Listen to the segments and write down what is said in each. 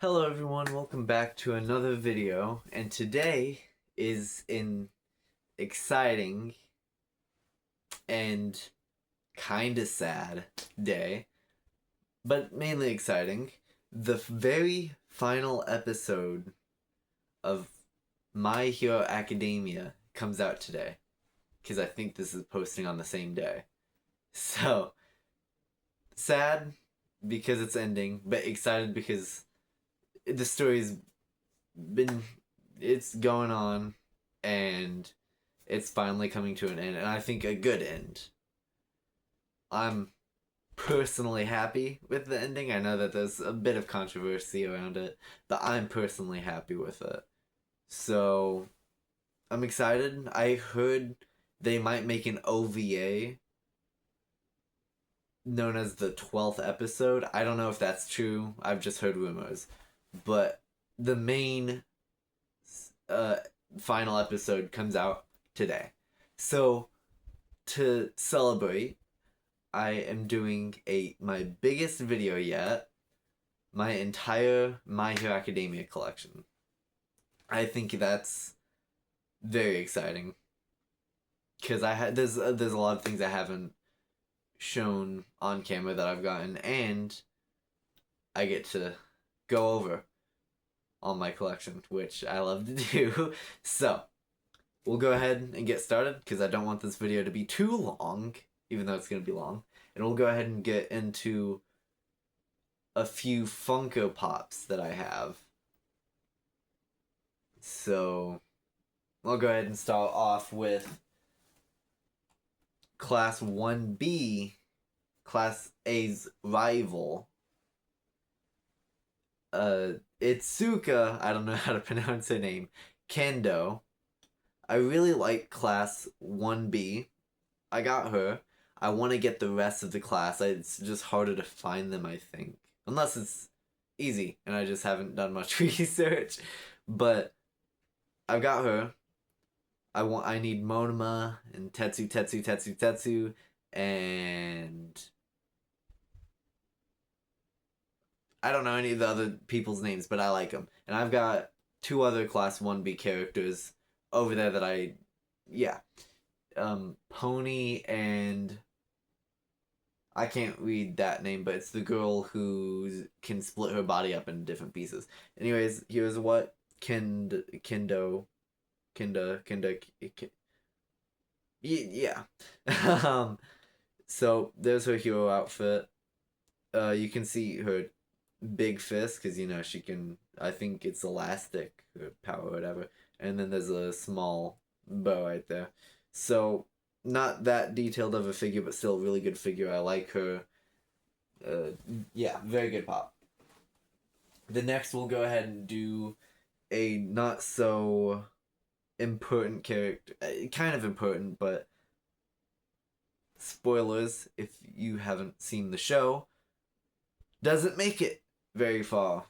Hello everyone, welcome back to another video, and today is an exciting and kinda sad day, but mainly exciting. The very final episode of My Hero Academia comes out today, because I think this is posting on the same day. So, sad because it's ending, but excited because the story's been it's going on and it's finally coming to an end, and I think a good end. I'm personally happy with the ending. I know that there's a bit of controversy around it, but I'm personally happy with it. So I'm excited. I heard they might make an OVA known as the 12th episode. I don't know if that's true. I've just heard rumors. But the main uh, final episode comes out today. So to celebrate, I am doing my biggest video yet, my entire My Hero Academia collection. I think that's very exciting because there's a lot of things I haven't shown on camera that I've gotten, and I get to go over all my collection, which I love to do. So we'll go ahead and get started because I don't want this video to be too long, even though it's going to be long. And we'll go ahead and get into a few Funko Pops that I have. So I'll go ahead and start off with Class 1B, Class A's rival. Itsuka, I don't know how to pronounce her name, Kendo. I really like Class 1B. I got her. I want to get the rest of the class. It's just harder to find them, I think. Unless it's easy, and I just haven't done much research. But I've got her. I need Monoma and Tetsu, and I don't know any of the other people's names, but I like them. And I've got two other Class 1B characters over there that yeah. Pony and I can't read that name, but it's the girl who can split her body up into different pieces. Anyways, here's what yeah. So there's her hero outfit. You can see her big fist because she can. I think it's elastic or power or whatever. And then there's a small bow right there. So not that detailed of a figure, but still a really good figure. I like her. Yeah, very good pop. The next we'll go ahead and do a not so important character, kind of important, but spoilers if you haven't seen the show, doesn't make it very far.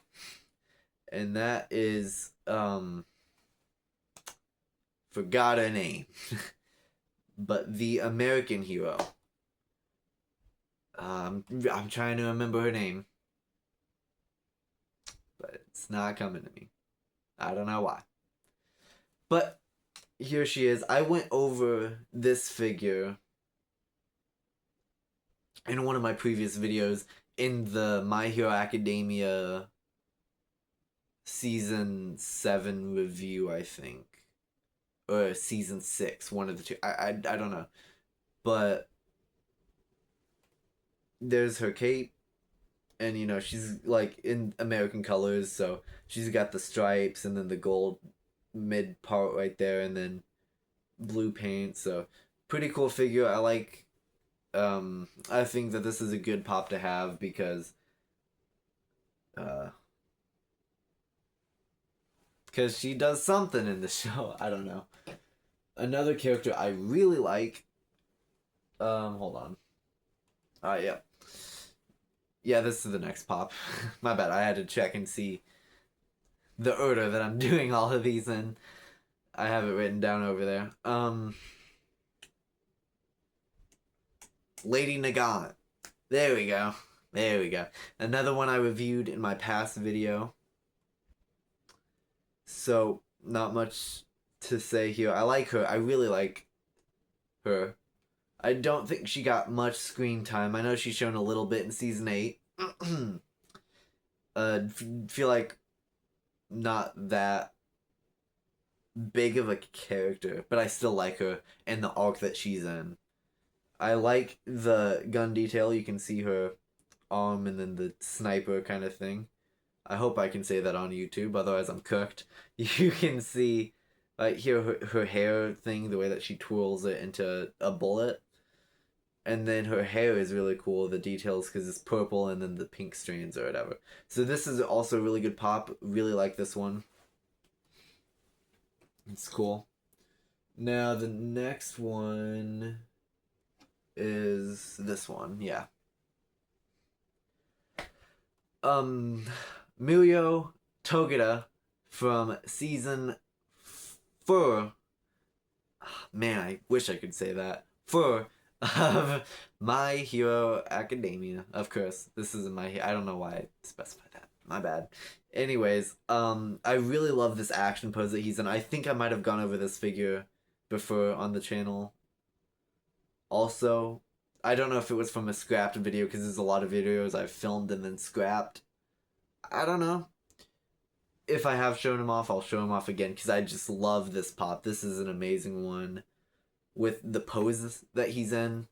And that is forgot her name. But the American hero. I'm trying to remember her name, but it's not coming to me. I don't know why. But here she is. I went over this figure in one of my previous videos in the My Hero Academia Season 7 review, I think. Or Season 6, one of the two. I don't know. But there's her cape, and she's like in American colors, so she's got the stripes and then the gold mid part right there, and then blue paint. So pretty cool figure. I like. I think that this is a good pop to have because she does something in the show. I don't know. Another character I really like. Hold on. Yeah. Yeah, this is the next pop. My bad. I had to check and see the order that I'm doing all of these in. I have it written down over there. Lady Nagant. There we go. There we go. Another one I reviewed in my past video. So, not much to say here. I like her. I really like her. I don't think she got much screen time. I know she's shown a little bit in season 8. Feel like not that big of a character, but I still like her and the arc that she's in. I like the gun detail. You can see her arm and then the sniper kind of thing. I hope I can say that on YouTube, otherwise I'm cooked. You can see, like, here her hair thing, the way that she twirls it into a bullet. And then her hair is really cool, the details, because it's purple and then the pink strands or whatever. So this is also a really good pop. Really like this one. It's cool. Now the next one is this one, yeah. Mirio Togeda from season 4. Man, I wish I could say that. 4 of My Hero Academia. Of course, this isn't my. I don't know why I specified that. My bad. Anyways, I really love this action pose that he's in. I think I might have gone over this figure before on the channel. Also, I don't know if it was from a scrapped video because there's a lot of videos I've filmed and then scrapped. I don't know. If I have shown him off, I'll show him off again because I just love this pop. This is an amazing one with the poses that he's in,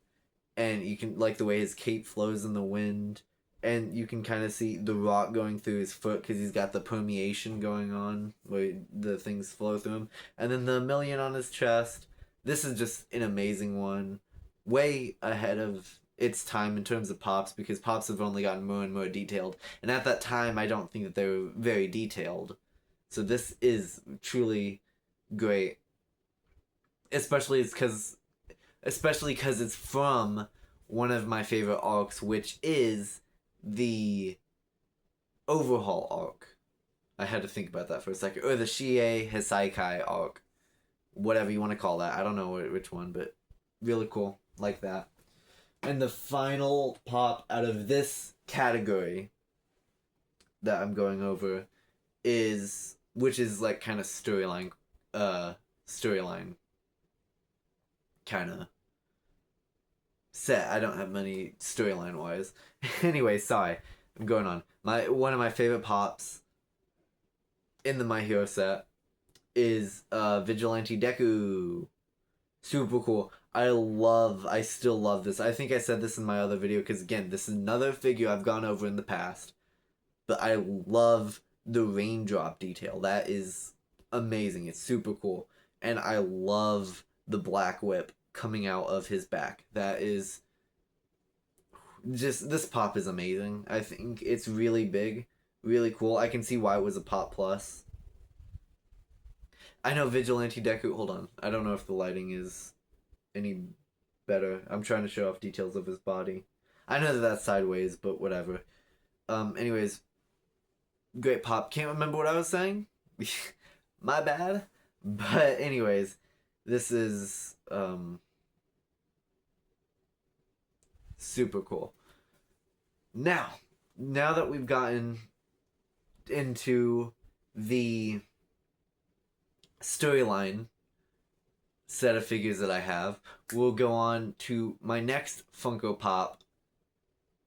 and you can like the way his cape flows in the wind, and you can kind of see the rock going through his foot because he's got the permeation going on where the things flow through him, and then the million on his chest. This is just an amazing one, way ahead of its time in terms of pops because pops have only gotten more and more detailed, and at that time I don't think that they were very detailed. So this is truly great, especially because it's from one of my favorite arcs, which is the overhaul arc. I had to think about that for a second. Or the Shie Hisaikai arc. Whatever you want to call that. I don't know which one, but really cool. Like that. And the final pop out of this category that I'm going over is, which is like kind of storyline kind of set. I don't have many storyline wise. Anyway, sorry. I'm going on. One of my favorite pops in the My Hero set is Vigilante Deku. Super cool. I still love this. I think I said this in my other video because again, this is another figure I've gone over in the past. But I love the raindrop detail. That is amazing. It's super cool. And I love the black whip coming out of his back. That is just, this pop is amazing. I think it's really big, really cool. I can see why it was a pop plus. I know Vigilante Deku, hold on. I don't know if the lighting is any better. I'm trying to show off details of his body. I know that that's sideways, but whatever. Anyways, great pop. Can't remember what I was saying. My bad. But anyways, this is super cool. Now that we've gotten into the storyline set of figures that I have, we'll go on to my next Funko Pop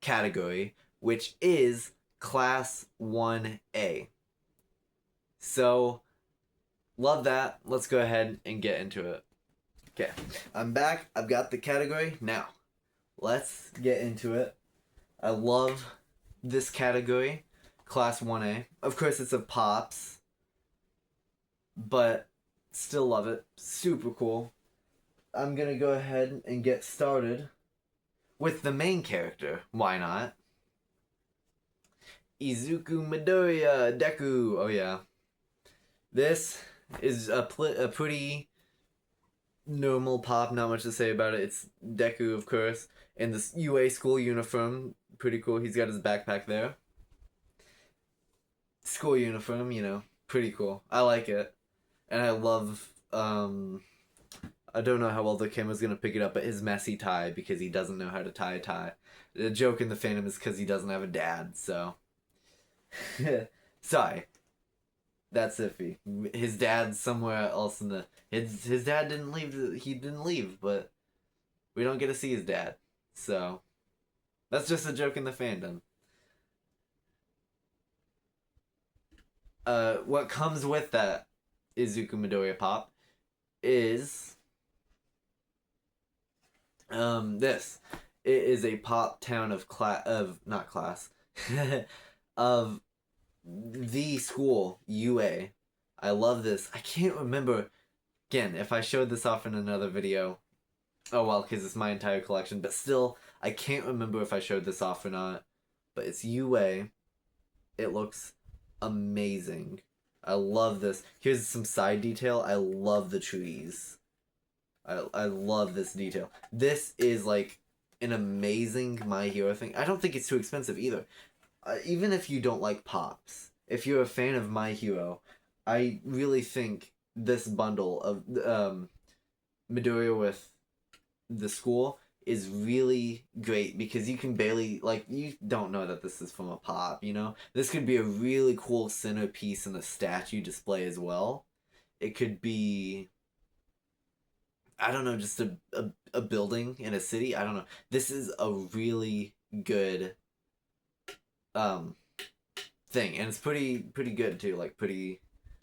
category, which is Class 1A. So, love that. Let's go ahead and get into it. Okay, I'm back. I've got the category. Now, let's get into it. I love this category, Class 1A. Of course, it's of Pops, but still love it. Super cool. I'm gonna go ahead and get started with the main character. Why not? Izuku Midoriya Deku. Oh yeah. This is a pretty normal pop, not much to say about it. It's Deku, of course, in this UA school uniform. Pretty cool. He's got his backpack there. School uniform, you know, pretty cool. I like it. And I love, I don't know how well the camera's gonna pick it up, but his messy tie, because he doesn't know how to tie a tie. The joke in the fandom is because he doesn't have a dad, so. Sorry. That's iffy. His dad's somewhere else in the. His dad didn't leave. He didn't leave, but we don't get to see his dad. So that's just a joke in the fandom. What comes with that Izuku Midoriya pop is this. It is a pop town of not class of the school UA. I love this. I can't remember again if I showed this off in another video. Oh well, because it's my entire collection. But still, I can't remember if I showed this off or not. But it's UA. It looks amazing. I love this. Here's some side detail. I love the trees. I love this detail. This is like an amazing My Hero thing. I don't think it's too expensive either. Even if you don't like pops, if you're a fan of My Hero, I really think this bundle of Midoriya with the school is really great because you can barely, like, you don't know that this is from a pop, you know? This could be a really cool centerpiece in the statue display as well. It could be, I don't know, just a building in a city. I don't know. This is a really good um thing, and it's pretty good too. Like pretty,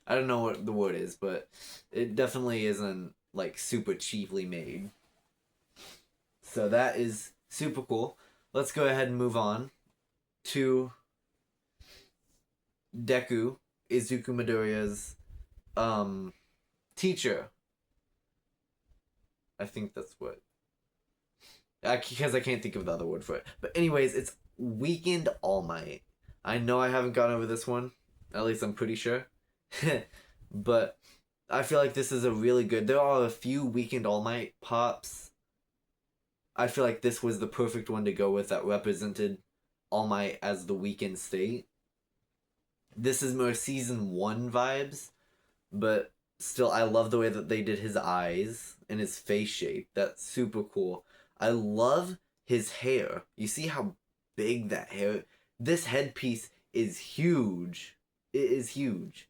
I don't know what the word is, but it definitely isn't like super cheaply made. So that is super cool. Let's go ahead and move on to Deku, Izuku Midoriya's teacher. I think that's what, because I can't think of the other word for it. But anyways, it's Weekend All Might. I know I haven't gone over this one. At least I'm pretty sure. But I feel like this is a really good. There are a few Weekend All Might pops. I feel like this was the perfect one to go with that represented All Might as the weekend state. This is more season 1 vibes, but still, I love the way that they did his eyes and his face shape. That's super cool. I love his hair. You see how big that hair. This headpiece is huge. It is huge.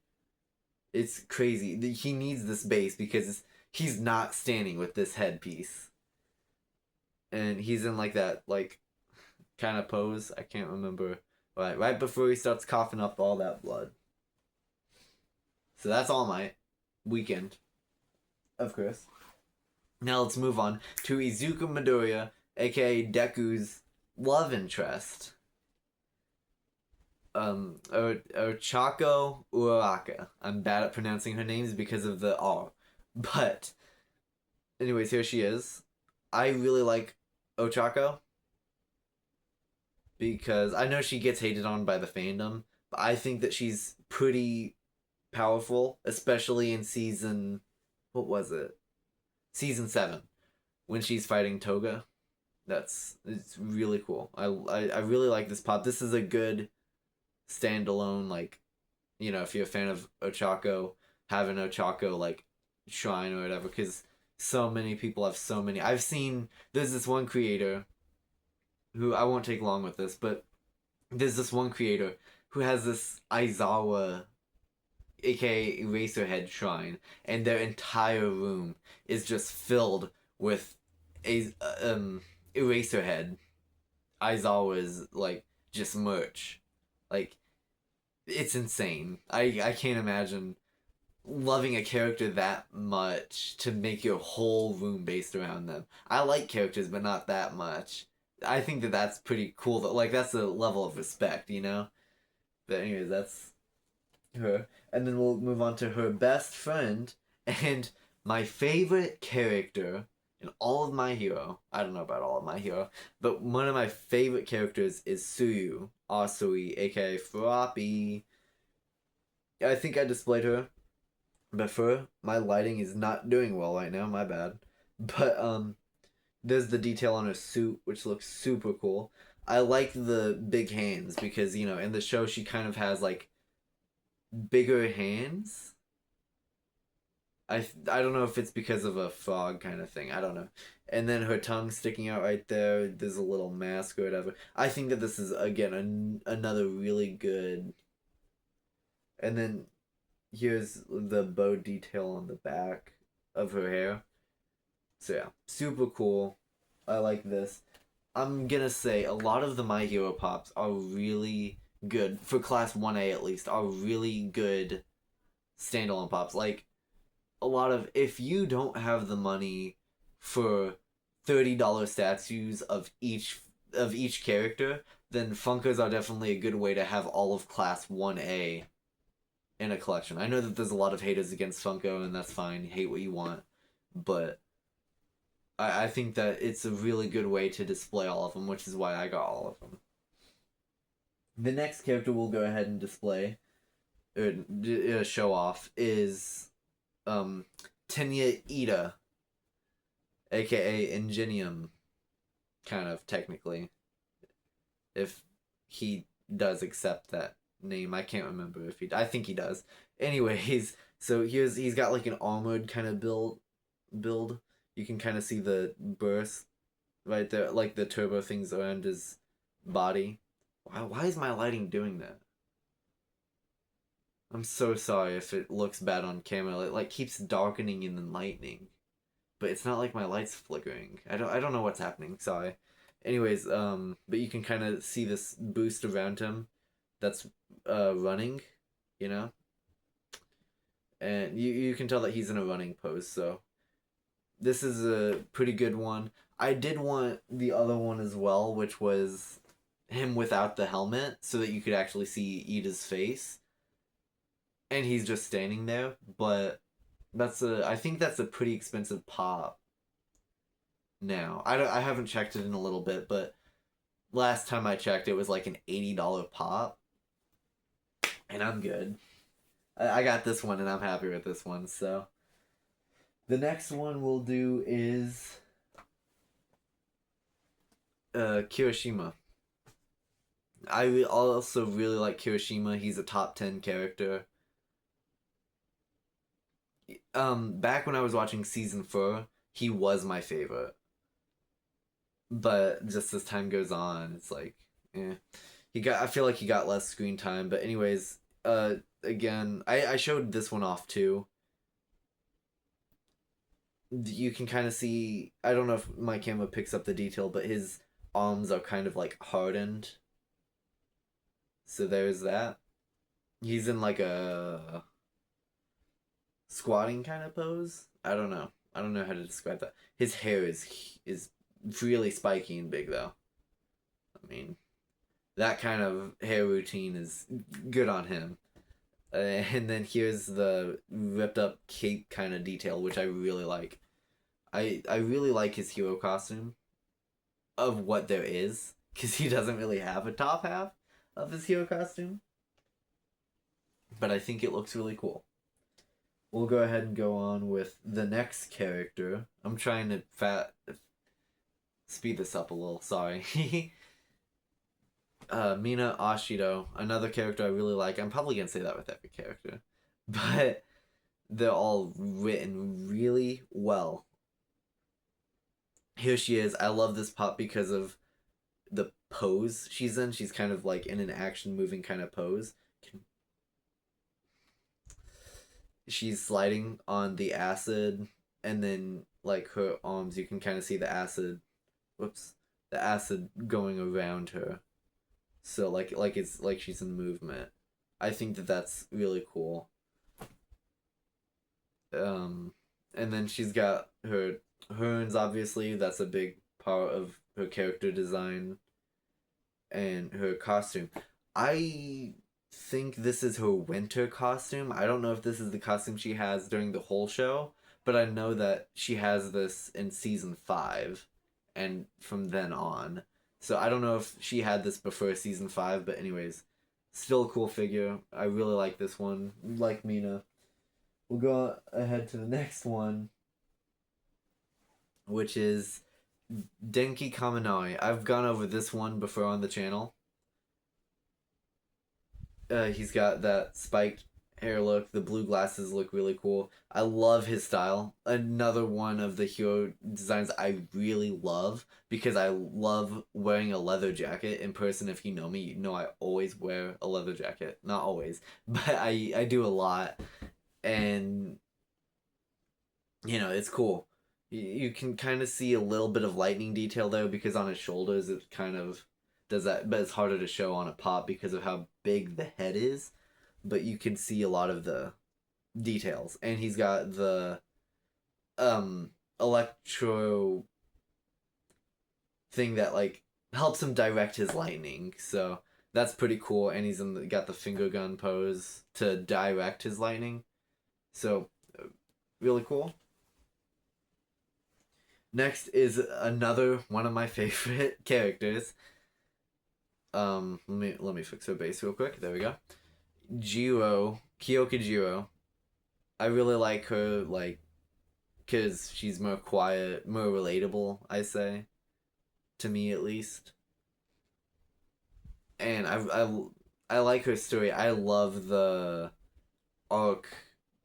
It's crazy. He needs this base because he's not standing with this headpiece. And he's in like that like kind of pose. I can't remember. Right before he starts coughing up all that blood. So that's All Might. Weekend. Of course. Now let's move on to Izuku Midoriya, aka Deku's love interest. Ochako Uraraka. I'm bad at pronouncing her names because of the R. But anyways, here she is. I really like Ochako because I know she gets hated on by the fandom, but I think that she's pretty powerful, especially in season, what was it? Season 7, when she's fighting Toga. It's really cool. I really like this pop. This is a good standalone, like, you know, if you're a fan of Ochako, have an Ochako like shrine or whatever, because so many people have so many. I've seen, there's this one creator who, I won't take long with this, but there's this one creator who has this Aizawa, aka Eraserhead shrine, and their entire room is just filled with a Eraserhead, Aizawa's like just merch. Like, it's insane. I can't imagine loving a character that much to make your whole room based around them. I like characters, but not that much. I think that that's pretty cool. That, like, that's a level of respect, you know? But anyways, that's her. And then we'll move on to her best friend and my favorite character in all of My Hero. I don't know about all of My Hero, but one of my favorite characters is Tsuyu Asui, aka Froppy. I think I displayed her before. My lighting is not doing well right now, my bad. But there's the detail on her suit, which looks super cool. I like the big hands because, you know, in the show she kind of has like bigger hands. I don't know if it's because of a frog kind of thing. I don't know. And then her tongue sticking out right there. There's a little mask or whatever. I think that this is again another really good. And then here's the bow detail on the back of her hair. So yeah, super cool. I like this. I'm gonna say a lot of the My Hero pops are really good for class 1A at least. Are really good standalone pops. Like a lot of, if you don't have the money for $30 statues of each character, then Funkos are definitely a good way to have all of class 1A in a collection. I know that there's a lot of haters against Funko, and that's fine. Hate what you want, but I think that it's a really good way to display all of them, which is why I got all of them. The next character we'll go ahead and display or show off is um Tenya Ida, aka Ingenium, kind of technically, if he does accept that name. I can't remember if he. I think he does. Anyways, so he's got like an armored kind of build. You can kind of see the burst right there, like the turbo things around his body. Why is my lighting doing that? I'm so sorry if it looks bad on camera. It like keeps darkening and then lightening, but it's not like my light's flickering. I don't know what's happening. Sorry. Anyways, but you can kind of see this boost around him, that's running, you know, and you can tell that he's in a running pose. So this is a pretty good one. I did want the other one as well, which was him without the helmet, so that you could actually see Ida's face, and he's just standing there. But I think that's a pretty expensive pop now. I haven't checked it in a little bit, but last time I checked, it was like an $80 pop, and I'm good. I got this one, and I'm happy with this one. So the next one we'll do is Kirishima. I also really like Kirishima. He's a top 10 character. Back when I was watching season 4, he was my favorite. But just as time goes on, it's like, eh. I feel like he got less screen time. But anyways, again, I showed this one off too. You can kind of see, I don't know if my camera picks up the detail, but his arms are kind of like hardened. So there's that. He's in like a squatting kind of pose. I don't know. I don't know how to describe that. His hair is really spiky and big though. I mean, that kind of hair routine is good on him. And then here's the ripped up cape kind of detail, which I really like. I really like his hero costume of what there is, because he doesn't really have a top half of his hero costume. But I think it looks really cool. We'll go ahead and go on with the next character. I'm trying to speed this up a little, sorry. Mina Ashido, another character I really like. I'm probably gonna say that with every character. But they're all written really well. Here she is. I love this pop because of the pose she's in. She's kind of like in an action moving kind of pose. She's sliding on the acid, and then like her arms, you can kind of see the acid, the acid going around her. So like it's like she's in movement. I think that that's really cool. And then she's got her horns, obviously. That's a big part of her character design and her costume. I think this is her winter costume. I don't know if this is the costume she has during the whole show, but I know that she has this in season 5 and from then on. So I don't know if she had this before season 5, but anyways, still a cool figure. I really like this one. Like Mina. We'll go ahead to the next one, which is Denki Kaminari. I've gone over this one before on the channel. He's got that spiked hair look. The blue glasses look really cool. I love his style. Another one of the hero designs I really love, because I love wearing a leather jacket. In person, if you know me, you know I always wear a leather jacket. Not always, but I do a lot. and it's cool. You can kind of see a little bit of lightning detail though, because on his shoulders it kind of does that, but it's harder to show on a pop because of how big the head is. But you can see a lot of the details, and he's got the electro thing that like helps him direct his lightning. So that's pretty cool, and got the finger gun pose to direct his lightning. So really cool. Next is another one of my favorite characters. Let me fix her base real quick. There we go. Kyoka Jiro. I really like her, like, because she's more quiet, more relatable, I say, to me at least. And I like her story. I love the arc,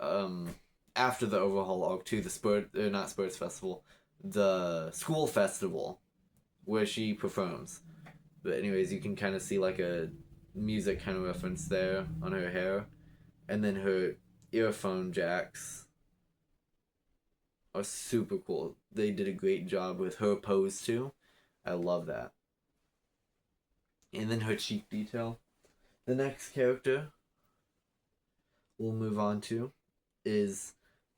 after the overhaul arc to the not Spurts Festival, the school festival, where she performs. But anyways, you can kind of see like a music kind of reference there on her hair, and then her earphone jacks are super cool. They did a great job with her pose too. I love that. And then her cheek detail. The next character we'll move on to is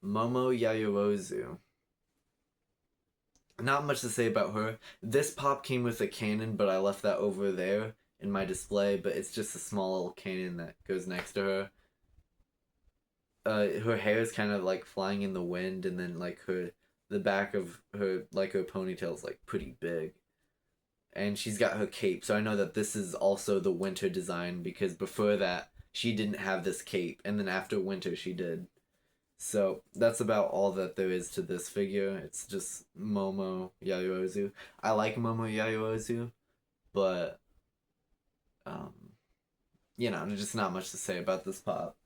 Momo Yayorozu. Not much to say about her. This pop came with a cannon, but I left that over there in my display, but it's just a small little cannon that goes next to her. Her hair is kind of like flying in the wind, and then like the back of her, like her ponytail is like pretty big. And she's got her cape, so I know that this is also the winter design, because before that she didn't have this cape, and then after winter she did. So that's about all that there is to this figure. It's just Momo Yayorozu. I like Momo Yayorozu, but there's just not much to say about this pop.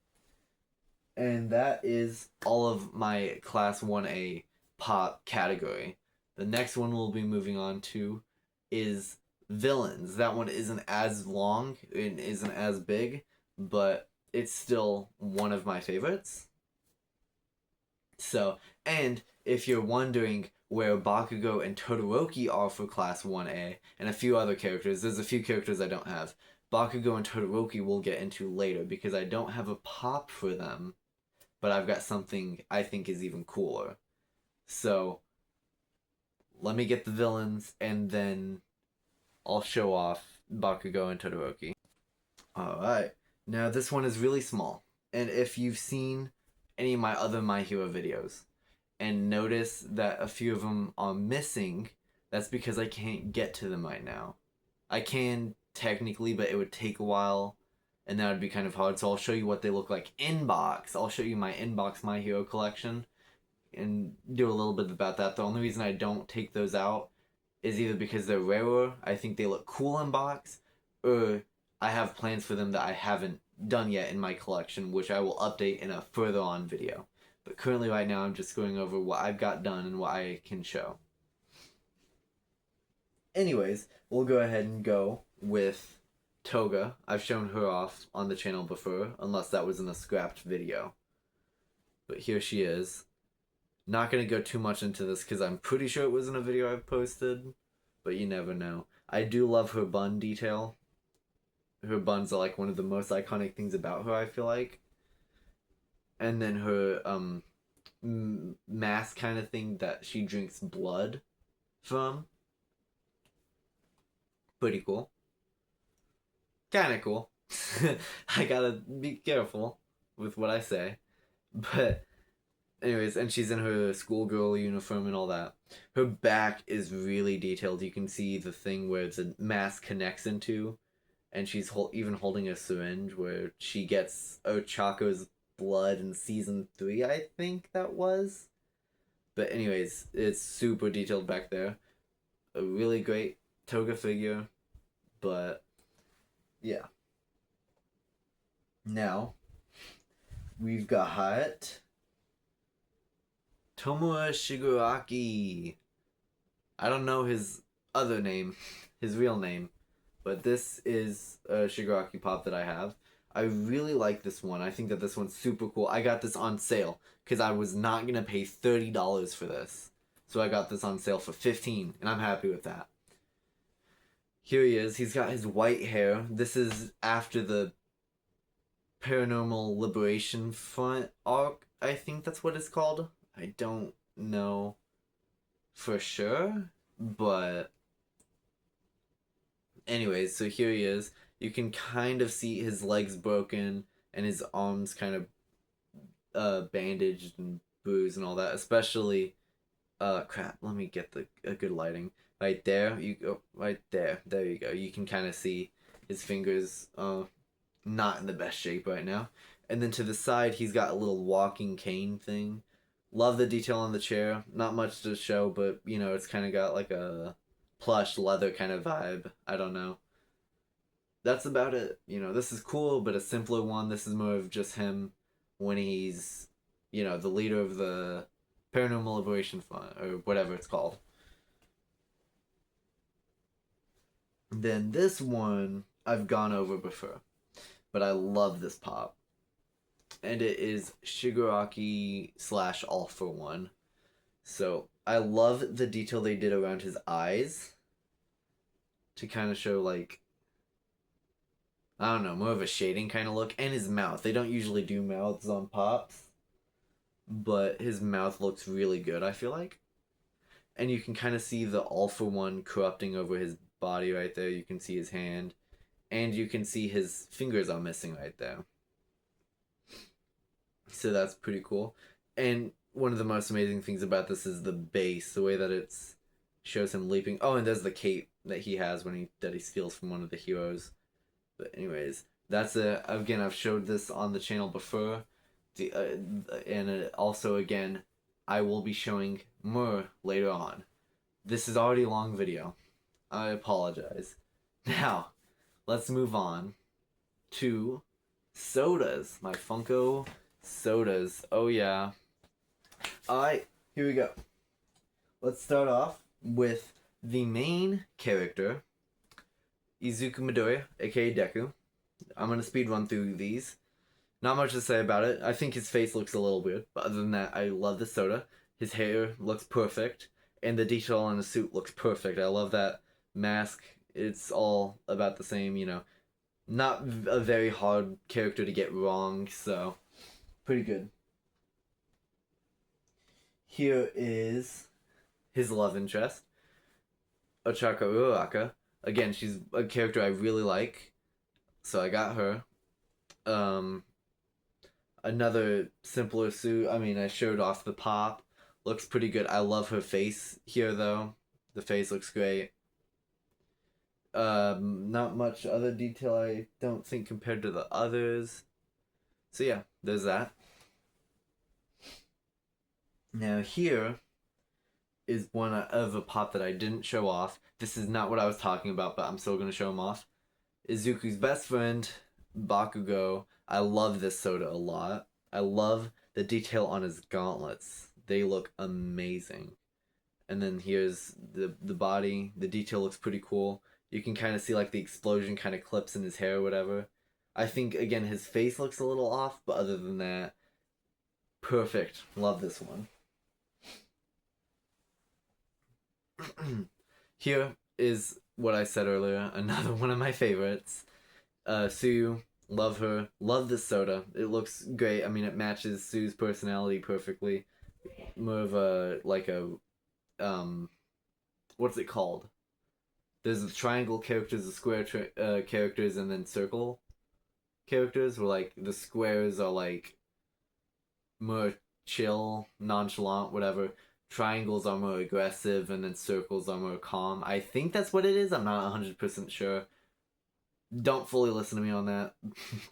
And that is all of my Class 1A pop category. The next one we'll be moving on to is villains. That one isn't as long, it isn't as big, but it's still one of my favorites. So, and if you're wondering where Bakugo and Todoroki are for Class 1A, and a few other characters, there's a few characters I don't have. Bakugo and Todoroki we'll get into later, because I don't have a pop for them, but I've got something I think is even cooler. So, let me get the villains, and then I'll show off Bakugo and Todoroki. Alright, now this one is really small, and if you've seen any of my other My Hero videos and notice that a few of them are missing, that's because I can't get to them right now. I can technically, but it would take a while, and that would be kind of hard, so I'll show you what they look like in box. I'll show you my in-box My Hero collection and do a little bit about that. The only reason I don't take those out is either because they're rarer, I think they look cool in box, or I have plans for them that I haven't done yet in my collection, which I will update in a further on video. But currently right now I'm just going over what I've got done and what I can show. Anyways, we'll go ahead and go with Toga. I've shown her off on the channel before, unless that was in a scrapped video. But here she is. Not going to go too much into this because I'm pretty sure it was in a video I've posted, but you never know. I do love her bun detail. Her buns are like one of the most iconic things about her, I feel like. And then her mask kind of thing that she drinks blood from. Pretty cool. Kind of cool. I gotta be careful with what I say. But anyways, and she's in her schoolgirl uniform and all that. Her back is really detailed. You can see the thing where the mask connects into, and she's even holding a syringe where she gets Ochako's blood in season 3, I think that was. But anyways, it's super detailed back there. A really great Toga figure, but yeah. Now, we've got Tomoe Shigaraki. I don't know his other name, his real name, but this is a Shigaraki pop that I have. I really like this one. I think that this one's super cool. I got this on sale because I was not gonna pay $30 for this, so I got this on sale for 15, and I'm happy with that. Here he is. He's got his white hair. This is after the Paranormal Liberation Front arc. I think that's what it's called. I don't know for sure, but anyways, so here he is. You can kind of see his legs broken and his arms kind of bandaged and bruised and all that. Especially, crap. Let me get the a good lighting right there. You go right there. There you go. You can kind of see his fingers not in the best shape right now. And then to the side, he's got a little walking cane thing. Love the detail on the chair. Not much to show, but you know, it's kind of got like a plush leather kind of vibe. I don't know. That's about it. You know, this is cool, but a simpler one. This is more of just him when he's, you know, the leader of the Paranormal Liberation Front or whatever it's called. Then this one I've gone over before, but I love this pop, and it is Shigaraki slash All for One. So I love the detail they did around his eyes to kind of show like, I don't know, more of a shading kind of look, and his mouth. They don't usually do mouths on pops, but his mouth looks really good, I feel like. And you can kind of see the All for One corrupting over his body right there. You can see his hand, and you can see his fingers are missing right there. So that's pretty cool. And one of the most amazing things about this is the base, the way that it's shows him leaping. Oh, and there's the cape that he has when he steals from one of the heroes. But anyways, that's a again I've showed this on the channel before, and also again I will be showing more later on. This is already a long video. I apologize. Now, let's move on to sodas. My Funko sodas. Oh yeah. Alright, here we go. Let's start off with the main character, Izuku Midoriya, aka Deku. I'm gonna speed run through these. Not much to say about it. I think his face looks a little weird, but other than that, I love the soda. His hair looks perfect, and the detail on his suit looks perfect. I love that mask. It's all about the same, you know. Not a very hard character to get wrong, so pretty good. Here is his love interest, Ochaka Uraraka. Again, she's a character I really like, so I got her. Another simpler suit. I mean, I showed off the pop. Looks pretty good. I love her face here, though. The face looks great. Not much other detail, I don't think, compared to the others. So yeah, there's that. Now here is one of a pop that I didn't show off. This is not what I was talking about, but I'm still going to show him off. Izuku's best friend, Bakugo. I love this soda a lot. I love the detail on his gauntlets. They look amazing. And then here's the body. The detail looks pretty cool. You can kind of see like the explosion kind of clips in his hair or whatever. I think, again, his face looks a little off, but other than that, perfect. Love this one. Here is what I said earlier, another one of my favorites. Suyu, love her. Love this soda. It looks great. I mean, it matches Suyu's personality perfectly. More of a, like a, what's it called? There's the triangle characters, the square characters, and then circle characters, where, like, the squares are, like, more chill, nonchalant, whatever. Triangles are more aggressive, and then circles are more calm. I think that's what it is. I'm not 100% sure. Don't fully listen to me on that.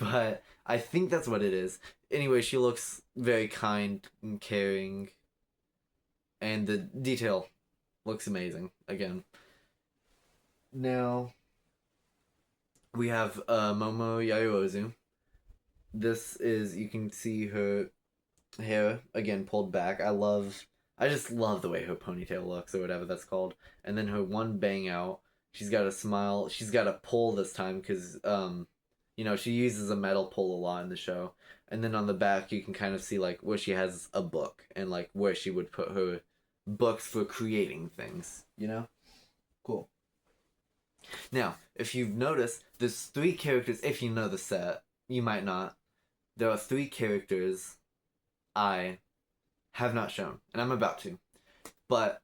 But I think that's what it is. Anyway, she looks very kind and caring. And the detail looks amazing, again. Now, we have Momo Yaoyorozu. This is, you can see her hair, again, pulled back. I just love the way her ponytail looks, or whatever that's called. And then her one bang out. She's got a smile. She's got a pull this time because, You know, she uses a metal pole a lot in the show. And then on the back, you can kind of see, like, where she has a book and, like, where she would put her books for creating things, you know? Cool. Now, if you've noticed, there's 3 characters, if you know the set, you might not. There are 3 characters I have not shown, and I'm about to. But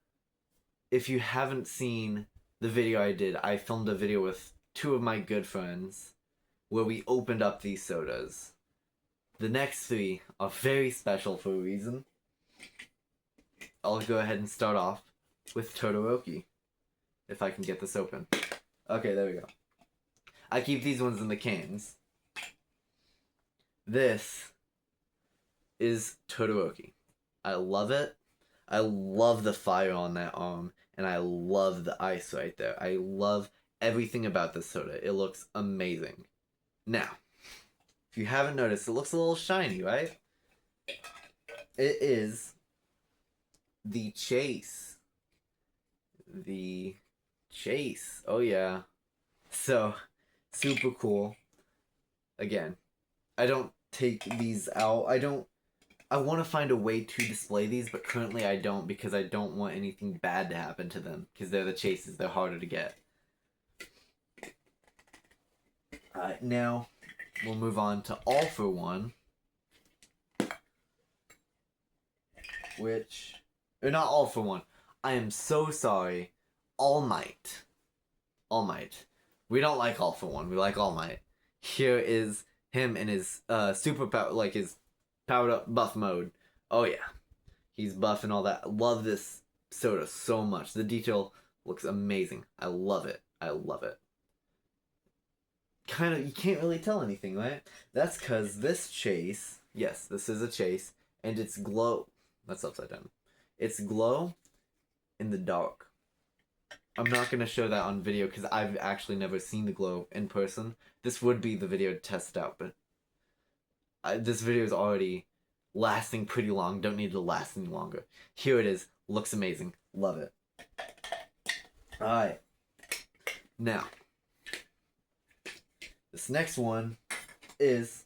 if you haven't seen the video I did, I filmed a video with 2 of my good friends where we opened up these sodas. The next 3 are very special for a reason. I'll go ahead and start off with Todoroki, if I can get this open. Okay, there we go. I keep these ones in the cans. This is Todoroki. I love it. I love the fire on that arm, and I love the ice right there. I love everything about this soda. It looks amazing. Now, if you haven't noticed, it looks a little shiny, right? It is the Chase. The Chase. Oh, yeah. So, super cool. Again, I don't take these out. I want to find a way to display these, but currently I don't because I don't want anything bad to happen to them because they're the Chases. They're harder to get. Alright, now we'll move on to All for One. Or not All for One. I am so sorry. All Might. All Might. We don't like All for One. We like All Might. Here is him in his super power, like his powered up buff mode. Oh yeah. He's buff and all that. Love this soda so much. The detail looks amazing. I love it. I love it. Kind of, you can't really tell anything, right? That's because this Chase, yes, this is a Chase, and it's glow. That's upside down. It's glow in the dark. I'm not going to show that on video because I've actually never seen the glow in person. This would be the video to test out, but this video is already lasting pretty long. Don't need to last any longer. Here it is. Looks amazing. Love it. Alright. Now, this next one is...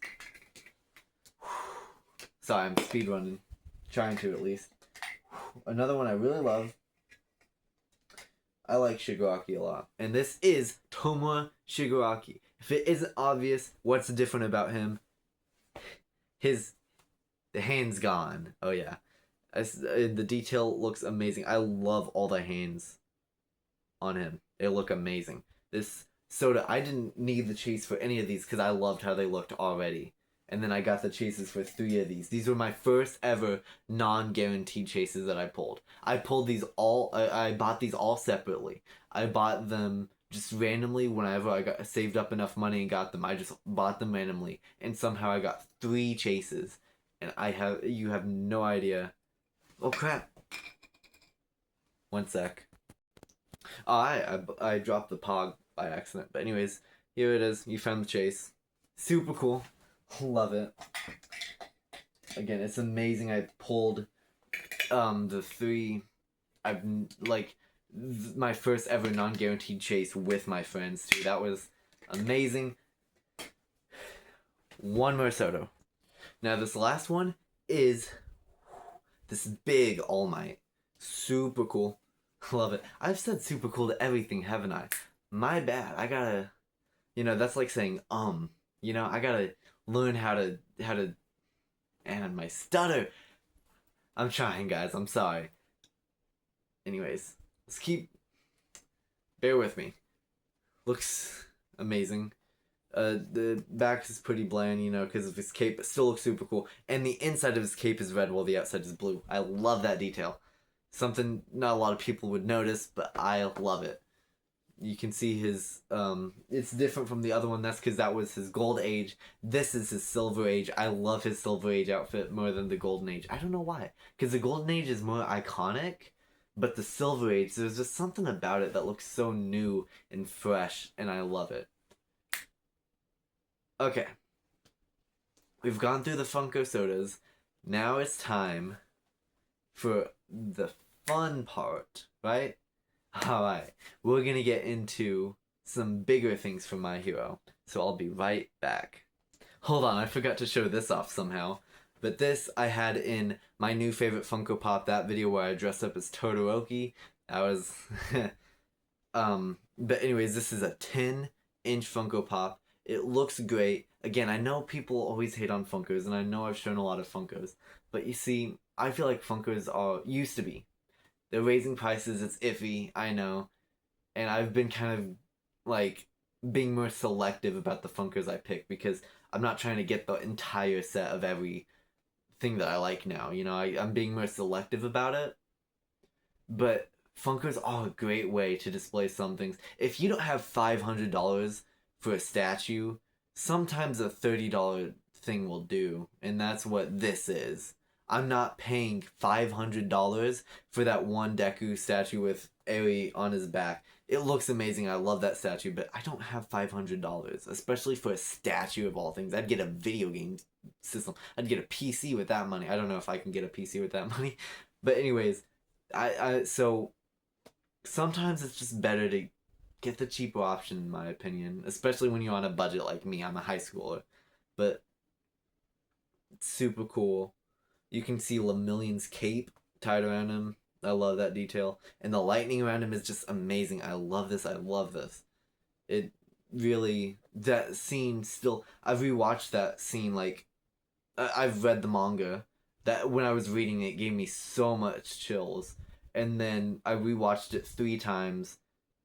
Sorry, I'm speedrunning. Trying to, at least. Another one I really love. I like Shigaraki a lot. And this is Tomura Shigaraki. If it isn't obvious what's different about him, the hand's gone. Oh yeah. The detail looks amazing. I love all the hands on him. They look amazing. This soda, I didn't need the chase for any of these because I loved how they looked already. And then I got the chases for 3 of these. These were my first ever non-guaranteed chases that I pulled. I pulled these all, I bought these all separately. I bought them just randomly whenever I saved up enough money and got them. I just bought them randomly. And somehow I got 3 chases. And you have no idea. Oh crap. One sec. Oh, I dropped the pog by accident. But anyways, here it is. You found the chase. Super cool. Love it. Again, it's amazing. I pulled the 3. I've like my first ever non-guaranteed chase with my friends too. That was amazing. One more soda. Now this last one is this big All Might. Super cool. Love it. I've said super cool to everything, haven't I? My bad. I gotta, that's like saying I gotta learn how to and my stutter. I'm trying, guys. I'm sorry. Anyways, bear with me. Looks amazing. The back is pretty bland, because of his cape, but still looks super cool. And the inside of his cape is red while the outside is blue. I love that detail. Something not a lot of people would notice, but I love it. You can see his, it's different from the other one. That's because that was his gold age. This is his silver age. I love his silver age outfit more than the golden age. I don't know why. Because the golden age is more iconic, but the silver age, there's just something about it that looks so new and fresh, and I love it. Okay. We've gone through the Funko sodas. Now it's time for the fun part, right? Alright, we're gonna get into some bigger things from My Hero. So I'll be right back. Hold on, I forgot to show this off somehow. But this I had in my new favorite Funko Pop, that video where I dressed up as Todoroki. I was but anyways, this is a 10-inch Funko Pop. It looks great. Again, I know people always hate on Funkos, and I know I've shown a lot of Funkos. But you see, I feel like Funkos are used to be. They're raising prices, it's iffy, I know. And I've been kind of like being more selective about the Funkos I pick because I'm not trying to get the entire set of everything that I like now. You know, I'm being more selective about it. But Funkos are a great way to display some things. If you don't have $500 for a statue, sometimes a $30 thing will do, and that's what this is. I'm not paying $500 for that one Deku statue with Eri on his back. It looks amazing. I love that statue, but I don't have $500, especially for a statue of all things. I'd get a video game system. I'd get a PC with that money. I don't know if I can get a PC with that money, but anyways, so sometimes it's just better to get the cheaper option, in my opinion, especially when you're on a budget like me. I'm a high schooler, but it's super cool. You can see Lemillion's cape tied around him. I love that detail, and the lightning around him is just amazing. I love this. I love this. It really, that scene still. I've rewatched that scene like I've read the manga. That when I was reading it gave me so much chills, and then I rewatched it 3 times.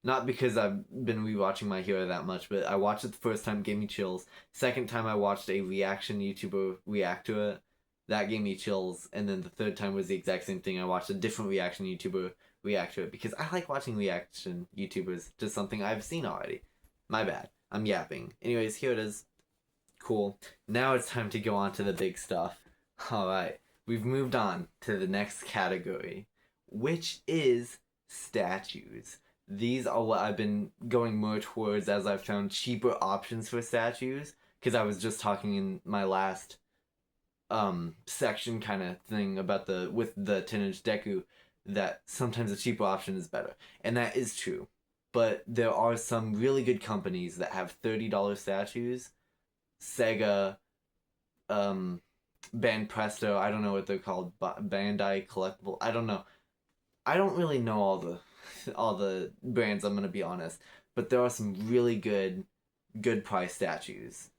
Not because I've been rewatching My Hero that much, but I watched it the first time, gave me chills. Second time I watched a reaction YouTuber react to it, that gave me chills. And then the third time was the exact same thing. I watched a different reaction YouTuber react to it because I like watching reaction YouTubers to something I've seen already. My bad. I'm yapping. Anyways, here it is. Cool. Now it's time to go on to the big stuff. Alright, we've moved on to the next category, which is statues. These are what I've been going more towards as I've found cheaper options for statues, because I was just talking in my last section kind of thing about with the 10-inch Deku that sometimes a cheaper option is better. And that is true. But there are some really good companies that have $30 statues. Sega, Band Presto, I don't know what they're called, Bandai Collectible, I don't know. I don't really know all the brands, I'm gonna be honest, but there are some really good price statues.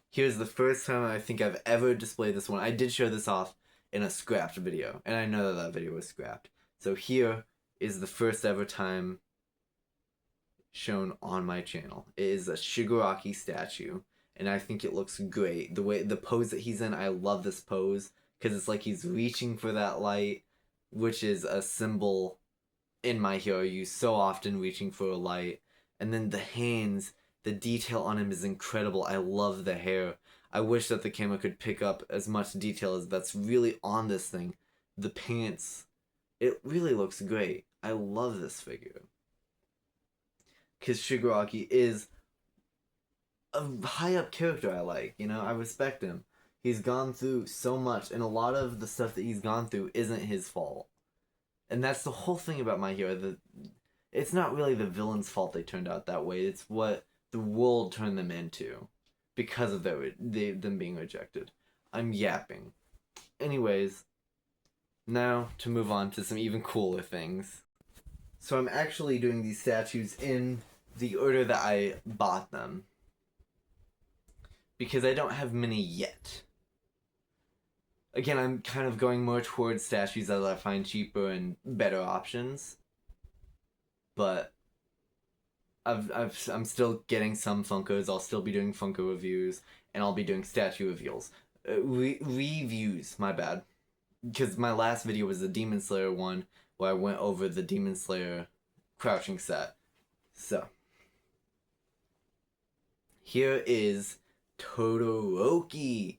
Here's the first time I think I've ever displayed this one. I did show this off in a scrapped video, and I know that video was scrapped. So here is the first ever time shown on my channel. It is a Shigaraki statue, and I think it looks great. The pose that he's in, I love this pose, because it's like he's reaching for that light, which is a symbol in My Hero used so often, reaching for a light. And then the hands, the detail on him is incredible. I love the hair. I wish that the camera could pick up as much detail as that's really on this thing. The pants, it really looks great. I love this figure. Because Shigaraki is a high up character I like, you know, I respect him. He's gone through so much, and a lot of the stuff that he's gone through isn't his fault. And that's the whole thing about My Hero. It's not really the villain's fault they turned out that way. It's what the world turned them into because of them being rejected. I'm yapping. Anyways, now to move on to some even cooler things. So I'm actually doing these statues in the order that I bought them, because I don't have many yet. Again, I'm kind of going more towards statues as I find cheaper and better options. But I'm still getting some Funkos. I'll still be doing Funko reviews, and I'll be doing statue reveals. Reviews, my bad. Because my last video was the Demon Slayer one, where I went over the Demon Slayer crouching set. So, here is Todoroki.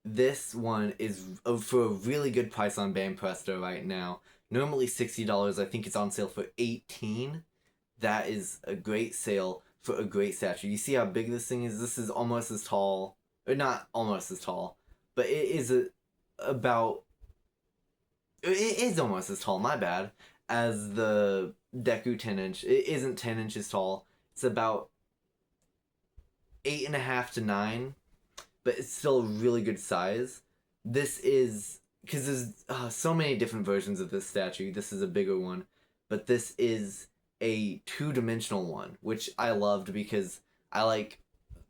This one is for a really good price on Band Presto right now. Normally $60, I think it's on sale for $18. That is a great sale for a great statue. You see how big this thing is? This is almost as tall, or not almost as tall, but it is about, it is almost as tall, my bad, as the Deku 10-inch. It isn't 10 inches tall. It's about 8.5 to 9, but it's still a really good size. This is, because there's so many different versions of this statue. This is a bigger one, but this is a 2-dimensional one, which I loved because I like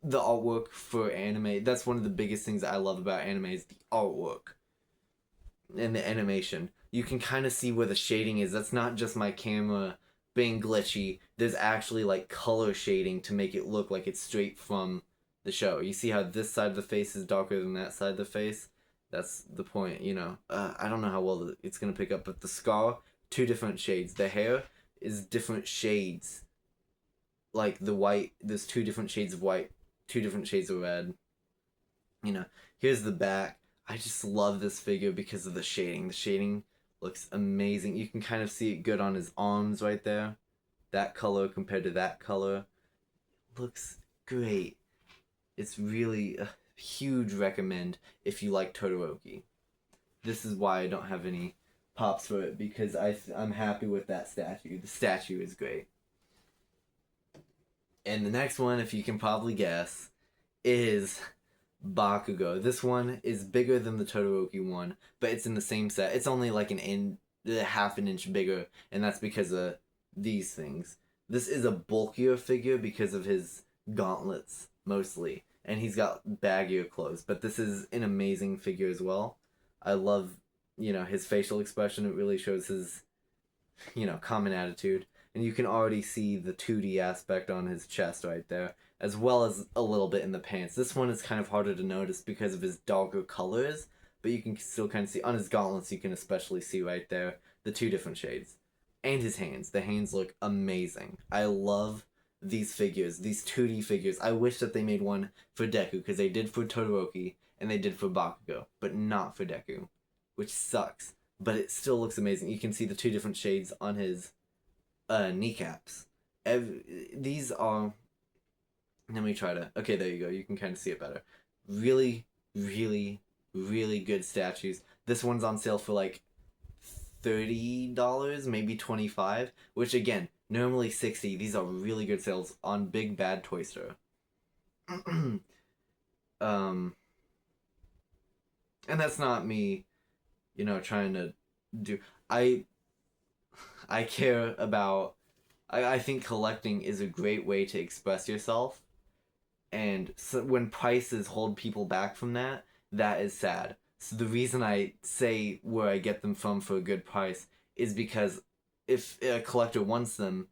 the artwork for anime. That's one of the biggest things I love about anime is the artwork and the animation. You can kind of see where the shading is. That's not just my camera being glitchy. There's actually like color shading to make it look like it's straight from the show. You see how this side of the face is darker than that side of the face? That's the point, you know. I don't know how well it's going to pick up, but the scar, 2 different shades. The hair is different shades. Like the white, there's 2 different shades of white, 2 different shades of red. You know, here's the back. I just love this figure because of the shading. The shading looks amazing. You can kind of see it good on his arms right there. That color compared to that color. Looks great. It's really a huge recommend if you like Todoroki. This is why I don't have any pops for it, because I'm happy with that statue. The statue is great. And the next one, if you can probably guess, is Bakugo. This one is bigger than the Todoroki one, but it's in the same set. It's only like half an inch bigger, and that's because of these things. This is a bulkier figure because of his gauntlets, mostly. And he's got baggier clothes, but this is an amazing figure as well. I love, you know, his facial expression. It really shows his, you know, common attitude. And you can already see the 2D aspect on his chest right there, as well as a little bit in the pants. This one is kind of harder to notice because of his darker colors, but you can still kind of see, on his gauntlets, you can especially see right there the 2 different shades. And his hands. The hands look amazing. I love these figures, these 2D figures. I wish that they made one for Deku, because they did for Todoroki, and they did for Bakugo, but not for Deku, which sucks. But it still looks amazing. You can see the 2 different shades on his kneecaps. These are, let me try to, okay, there you go, you can kind of see it better. Really, really, really good statues. This one's on sale for like $30, maybe $25, which again, normally $60. These are really good sales on Big Bad Toy Store. And that's not me, you know, trying to do, I care about, I think collecting is a great way to express yourself, and so when prices hold people back from that, that is sad. So the reason I say where I get them from for a good price is because if a collector wants them,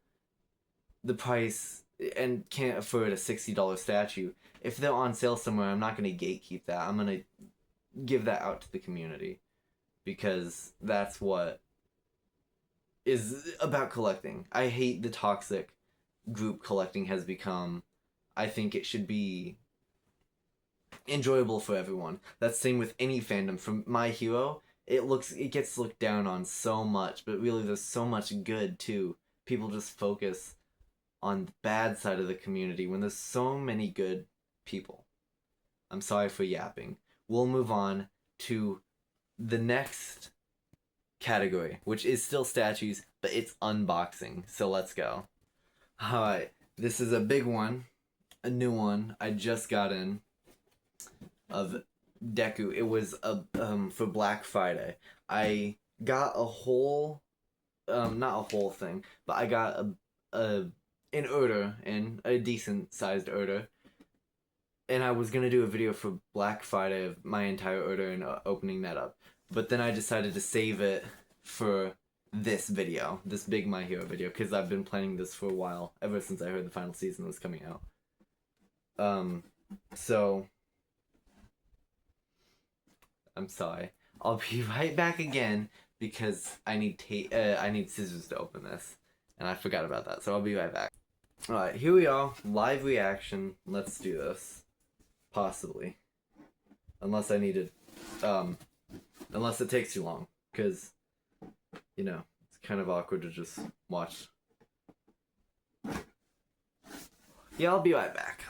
the price, and can't afford a $60 statue, if they're on sale somewhere, I'm not going to gatekeep that. I'm going to give that out to the community, because that's what is about collecting. I hate the toxic group collecting has become. I think it should be enjoyable for everyone. That's the same with any fandom. From My Hero, it gets looked down on so much, but really there's so much good too. People just focus on the bad side of the community when there's so many good people. I'm sorry for yapping. We'll move on to the next category, which is still statues, but it's unboxing. So let's go. Alright, this is a big one, a new one I just got in of Deku. It was for Black Friday. I got a whole, not a whole thing, but I got an order, in a decent sized order, and I was gonna do a video for Black Friday of my entire order and opening that up. But then I decided to save it for this video, this big My Hero video, because I've been planning this for a while, ever since I heard the final season was coming out. So I'm sorry. I'll be right back again because I need scissors to open this, and I forgot about that. So I'll be right back. All right, here we are, live reaction. Let's do this. Possibly, unless I need to, unless it takes too long, because, you know, it's kind of awkward to just watch. Yeah, I'll be right back.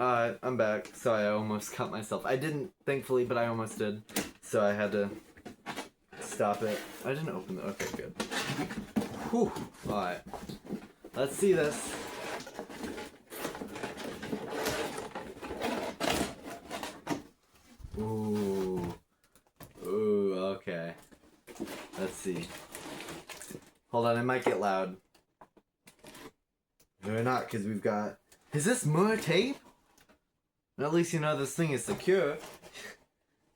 I'm back. Sorry, I almost cut myself. I didn't, thankfully, but I almost did. So I had to stop it. I didn't open it. Okay, good. Whew. Alright. Let's see this. Ooh. Ooh, okay. Let's see. Hold on, it might get loud. Or not, because we've got... Is this more tape? At least you know this thing is secure.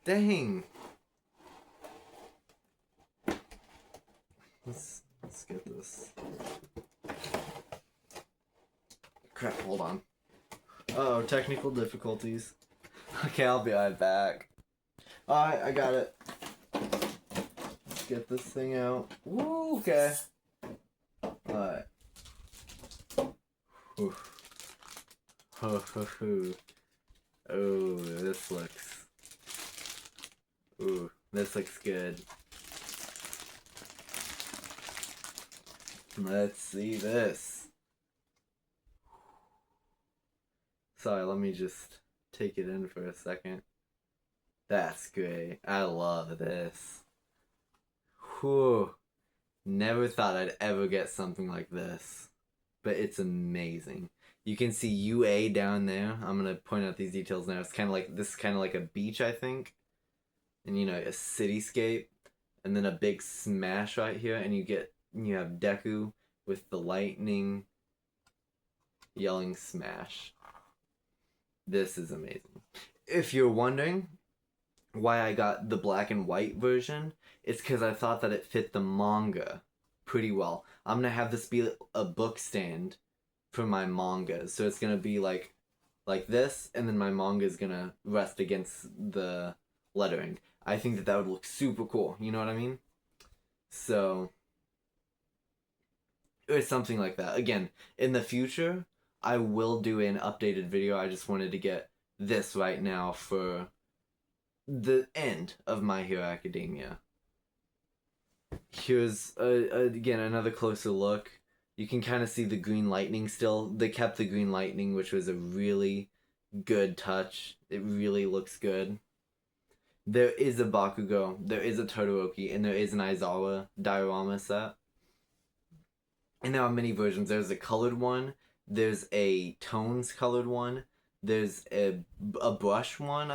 Dang. Let's get this. Crap, hold on. Uh-oh, technical difficulties. Okay, I'll be right back. Alright, I got it. Let's get this thing out. Woo, okay. Alright. Oh, this looks... Ooh, this looks good. Let's see this. Sorry, let me just take it in for a second. That's great. I love this. Whew. Never thought I'd ever get something like this. But it's amazing. You can see UA down there. I'm gonna point out these details now. It's kind of like, this is kind of like a beach, I think. And you know, a cityscape. And then a big smash right here. And you have Deku with the lightning yelling smash. This is amazing. If you're wondering why I got the black and white version, it's because I thought that it fit the manga pretty well. I'm gonna have this be a book stand for my mangas. So it's gonna be like this, and then my manga is gonna rest against the lettering. I think that would look super cool. You know what I mean? So it's something like that. Again, in the future, I will do an updated video. I just wanted to get this right now for the end of My Hero Academia. Here's, again, another closer look. You can kind of see the green lightning still. They kept the green lightning, which was a really good touch. It really looks good. There is a Bakugo, there is a Todoroki, and there is an Aizawa diorama set. And there are many versions. There's a colored one, there's a tones colored one, there's a brush one,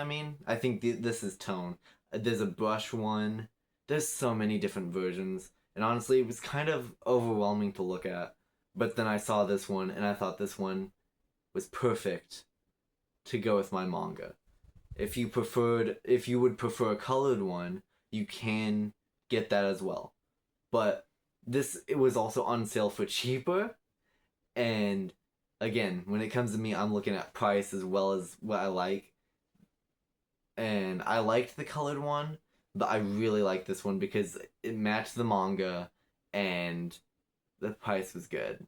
I think this is tone. There's a brush one. There's so many different versions. And honestly, it was kind of overwhelming to look at. But then I saw this one, and I thought this one was perfect to go with my manga. If you would prefer a colored one, you can get that as well. But it was also on sale for cheaper. And again, when it comes to me, I'm looking at price as well as what I like. And I liked the colored one, but I really like this one because it matched the manga and the price was good.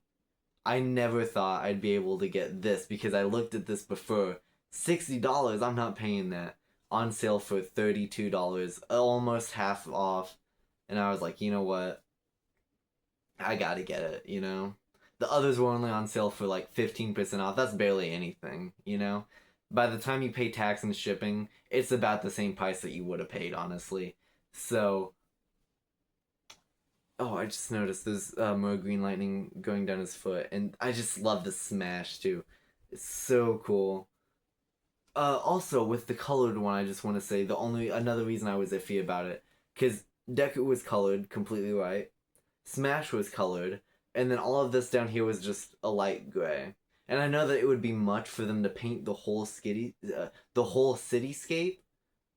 I never thought I'd be able to get this because I looked at this before. $60, I'm not paying that. On sale for $32, almost half off. And I was like, you know what? I gotta get it, you know? The others were only on sale for like 15% off. That's barely anything, you know? By the time you pay tax and shipping, it's about the same price that you would have paid, honestly. So, oh, I just noticed there's more green lightning going down his foot, and I just love the smash too. It's so cool. Also with the colored one, I just want to say another reason I was iffy about it, because Deku was colored completely right, Smash was colored, and then all of this down here was just a light gray. And I know that it would be much for them to paint the whole cityscape,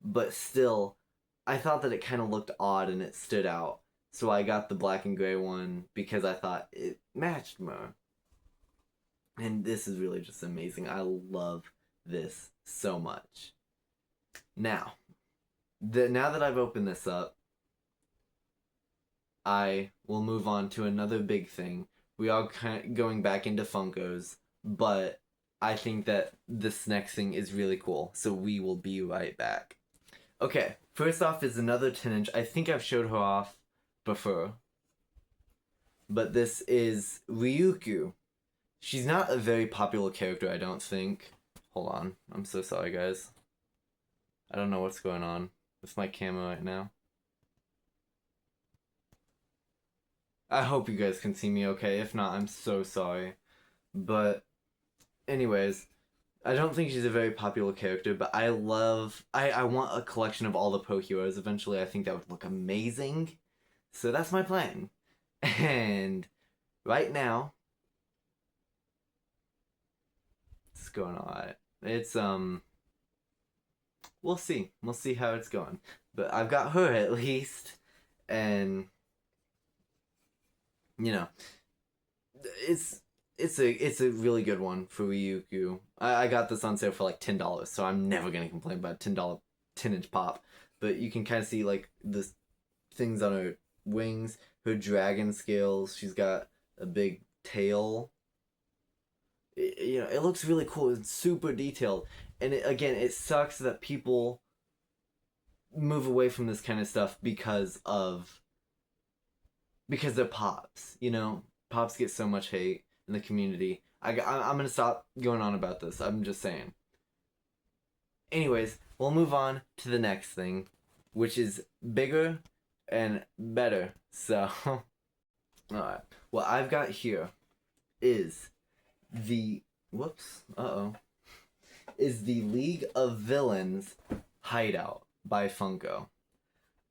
but still, I thought that it kind of looked odd and it stood out. So I got the black and gray one because I thought it matched more. And this is really just amazing. I love this so much. Now that I've opened this up, I will move on to another big thing. We are kind of going back into Funkos, but I think that this next thing is really cool, so we will be right back. Okay, first off is another 10-inch. I think I've showed her off before, but this is Ryukyu. She's not a very popular character, I don't think. Hold on, I'm so sorry, guys. I don't know what's going on with my camera right now. I hope you guys can see me okay. If not, I'm so sorry. But anyways, I don't think she's a very popular character, but I want a collection of all the Pro Heroes eventually. I think that would look amazing. So that's my plan. And right now, it's going alright. It's we'll see. We'll see how it's going. But I've got her at least, and you know, it's it's a really good one for Ryukyu. I got this on sale for like $10, so I'm never gonna complain about $10 10-inch pop. But you can kind of see like the things on her wings, her dragon scales. She's got a big tail. It looks really cool. It's super detailed, and again, it sucks that people move away from this kind of stuff because they're pops. Pops get so much hate in the community. I'm gonna stop going on about this. I'm just saying. Anyways, we'll move on to the next thing, which is bigger and better. So, alright. What I've got here is is the League of Villains Hideout by Funko.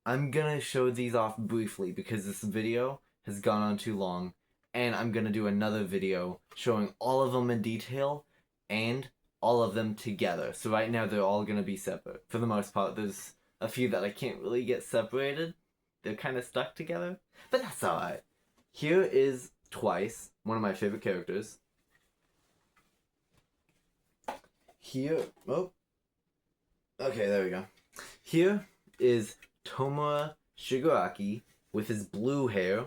I'm gonna show these off briefly because this video has gone on too long, and I'm gonna do another video showing all of them in detail and all of them together. So right now they're all gonna be separate. For the most part, there's a few that I can't really get separated. They're kind of stuck together, but that's alright. Here is Twice, one of my favorite characters. Here, okay, there we go. Here is Tomura Shigaraki with his blue hair,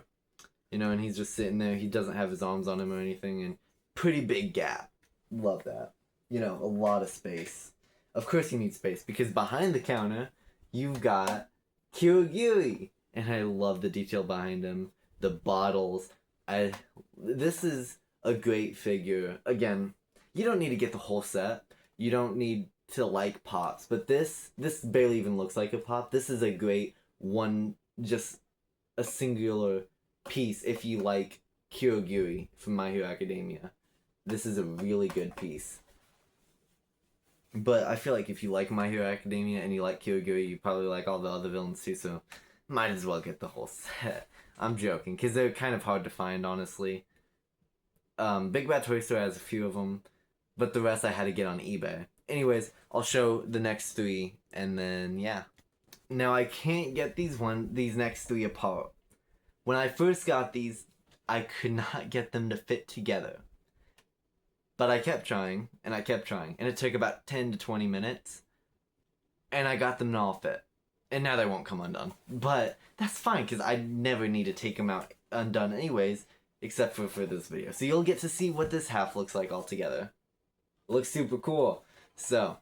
and he's just sitting there. He doesn't have his arms on him or anything, and pretty big gap. Love that. A lot of space. Of course you need space, because behind the counter, you've got Kirigiri, and I love the detail behind him. The bottles. This is a great figure. Again, you don't need to get the whole set. You don't need to like pops, but this barely even looks like a pop. This is a great one, just a singular piece if you like Kirigiri from My Hero Academia. This is a really good piece. But I feel like if you like My Hero Academia and you like Kirigiri, you probably like all the other villains too, so might as well get the whole set. I'm joking, because they're kind of hard to find, honestly. Big Bad Toy Store has a few of them, but the rest I had to get on eBay. Anyways, I'll show the next three, and then, yeah. Now, I can't get these next three apart. When I first got these, I could not get them to fit together. But I kept trying, and it took about 10 to 20 minutes, and I got them to all fit. And now they won't come undone. But that's fine, because I never need to take them out undone anyways, except for this video. So you'll get to see what this half looks like all together. It looks super cool. So,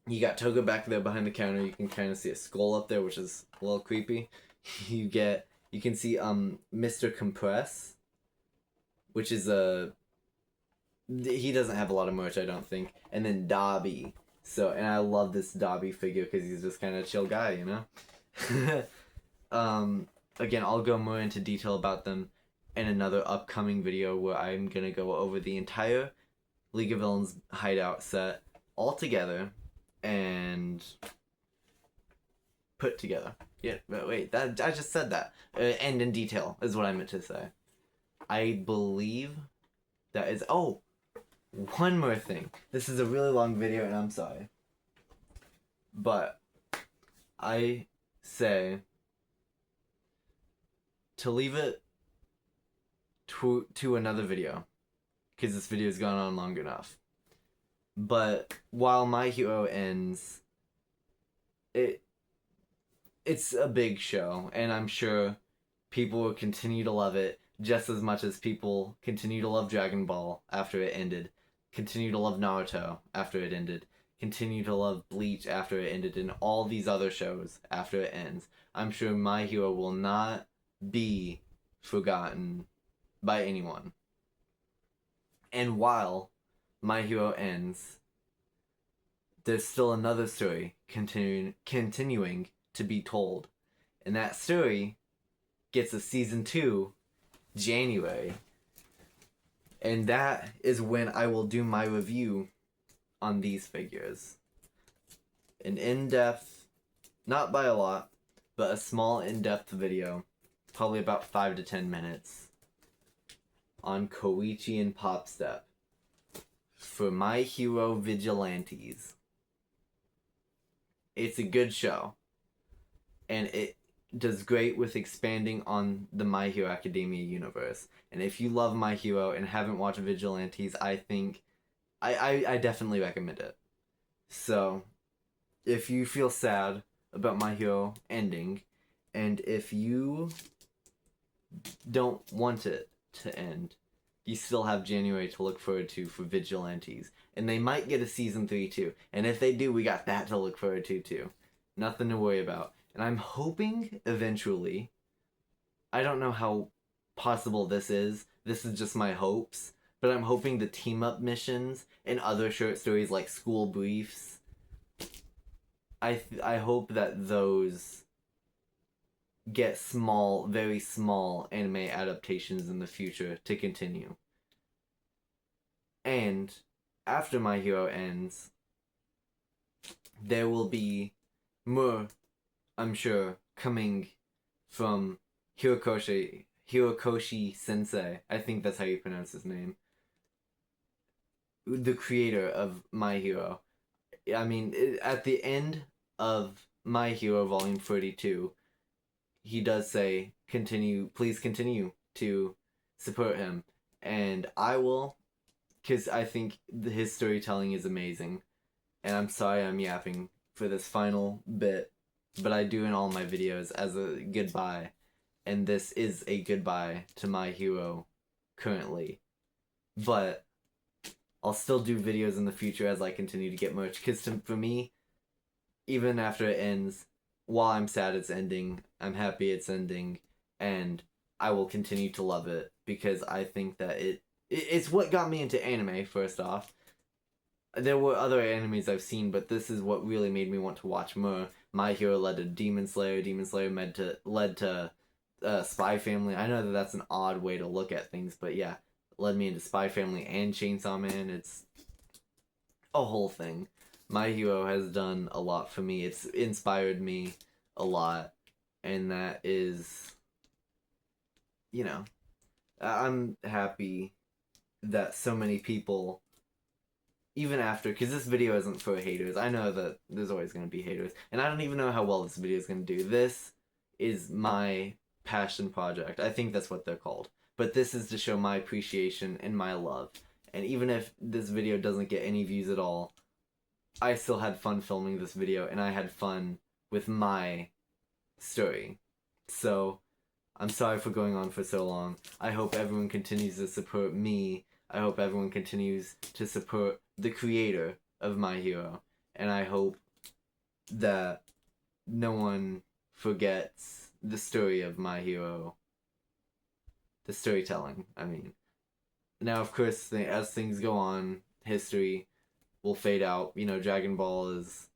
you got Toga back there behind the counter. You can kind of see a skull up there, which is a little creepy. You can see Mr. Compress, which is he doesn't have a lot of merch, I don't think. And then Dobby. And I love this Dobby figure because he's just kind of a chill guy, Again, I'll go more into detail about them in another upcoming video where I'm gonna go over the entire League of Villains Hideout set all together and put together. Yeah, but wait, I just said that. And in detail is what I meant to say. I believe that is... Oh! One more thing. This is a really long video and I'm sorry. But I say to leave it to another video, because this video has gone on long enough. But while My Hero ends, it's a big show, and I'm sure people will continue to love it just as much as people continue to love Dragon Ball after it ended, continue to love Naruto after it ended, continue to love Bleach after it ended, and all these other shows after it ends. I'm sure My Hero will not be forgotten by anyone. And while My Hero ends, there's still another story continuing to be told. And that story gets a season 2 January. And that is when I will do my review on these figures. An in-depth, not by a lot, but a small in-depth video, probably about 5 to 10 minutes, on Koichi and Popstep for My Hero Vigilantes. It's a good show, and it does great with expanding on the My Hero Academia universe. And if you love My Hero and haven't watched Vigilantes, I think I definitely recommend it. So, if you feel sad about My Hero ending, and if you don't want it to end, you still have January to look forward to for Vigilantes. And they might get a season 3 too. And if they do, we got that to look forward to too. Nothing to worry about. And I'm hoping eventually, I don't know how possible this is just my hopes, but I'm hoping the team up missions and other short stories like School Briefs, I hope that those get small, very small anime adaptations in the future to continue. And after My Hero ends, there will be more, I'm sure, coming from Hirokoshi Sensei. I think that's how you pronounce his name. The creator of My Hero. I mean, at the end of My Hero Volume 32, he does say, please continue to support him. And I will, because I think his storytelling is amazing. And I'm sorry I'm yapping for this final bit, but I do in all my videos as a goodbye. And this is a goodbye to My Hero currently. But I'll still do videos in the future as I continue to get merch. Because for me, even after it ends, while I'm sad it's ending, I'm happy it's ending, and I will continue to love it because I think that it's what got me into anime, first off. There were other animes I've seen, but this is what really made me want to watch more. My Hero led to Demon Slayer. Demon Slayer led to Spy Family. I know that that's an odd way to look at things, but yeah, led me into Spy Family and Chainsaw Man. It's a whole thing. My Hero has done a lot for me. It's inspired me a lot, and that is, I'm happy that so many people, even after, because this video isn't for haters. I know that there's always going to be haters, and I don't even know how well this video is going to do. This is my passion project. I think that's what they're called. But this is to show my appreciation and my love. And even if this video doesn't get any views at all, I still had fun filming this video, and I had fun with my story. So, I'm sorry for going on for so long. I hope everyone continues to support me. I hope everyone continues to support the creator of My Hero. And I hope that no one forgets the story of My Hero. The storytelling, I mean. Now, of course, as things go on, history will fade out. Dragon Ball is...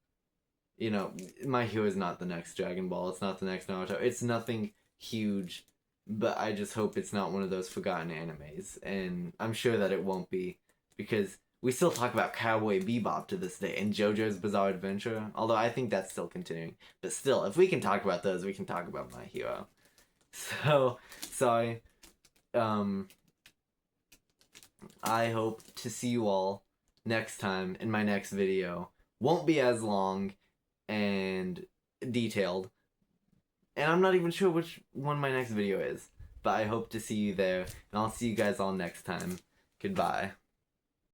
My Hero is not the next Dragon Ball. It's not the next Naruto. It's nothing huge, but I just hope it's not one of those forgotten animes. And I'm sure that it won't be, because we still talk about Cowboy Bebop to this day, and JoJo's Bizarre Adventure, although I think that's still continuing. But still, if we can talk about those, we can talk about My Hero. So, sorry. I hope to see you all next time in my next video. Won't be as long and detailed. And I'm not even sure which one my next video is. But I hope to see you there. And I'll see you guys all next time. Goodbye.